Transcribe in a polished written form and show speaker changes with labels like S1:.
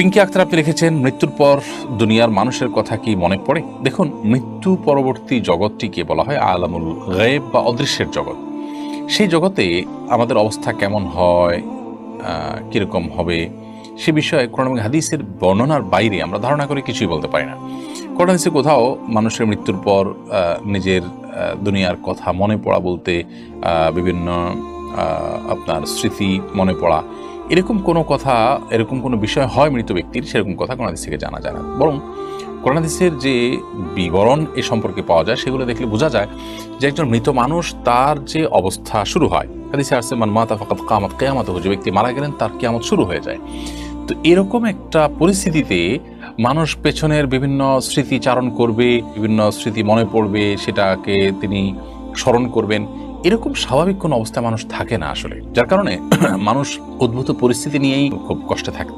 S1: পিঙ্কি আক্তার আপনি লিখেছেন, মৃত্যুর পর দুনিয়ার মানুষের কথা কি মনে পড়ে? দেখুন, মৃত্যু পরবর্তী জগৎটিকে বলা হয় আলামুল গায়েব বা অদৃশ্যের জগৎ। সেই জগতে আমাদের অবস্থা কেমন হয়, কিরকম হবে, সে বিষয়ে কোরআন এবং হাদিসের বর্ণনার বাইরে আমরা ধারণা করে কিছুই বলতে পারি না। কোরআন হাদিসে কোথাও মানুষের মৃত্যুর পর নিজের দুনিয়ার কথা মনে পড়া বলতে বিভিন্ন আপনার স্মৃতি মনে পড়া, এরকম কোনো কথা, এরকম কোনো বিষয় হয় মৃত ব্যক্তির, সেরকম কথা কোরআন হাদিস থেকে জানা যায় না। বরং কোরআন হাদিসের যে বিবরণ এ সম্পর্কে পাওয়া যায়, সেগুলো দেখলে বোঝা যায় যে একজন মৃত মানুষ, তার যে অবস্থা শুরু হয়, হাদিসে আসছে মান মাতা ফাকাদ কামাত কিয়ামাতুহু, যে ব্যক্তি মারা গেলেন তার কিয়ামত শুরু হয়ে যায়। তো এরকম একটা পরিস্থিতিতে মানুষ পেছনের বিভিন্ন স্মৃতি চারণ করবে, বিভিন্ন স্মৃতি মনে পড়বে, সেটাকে তিনি স্মরণ করবেন। এরকম স্বাভাবিক কোনো অবস্থায় মানুষ থাকে না আসলে, যার কারণে মানুষ উদ্ভূত পরিস্থিতি নিয়েই খুব কষ্টে থাকে।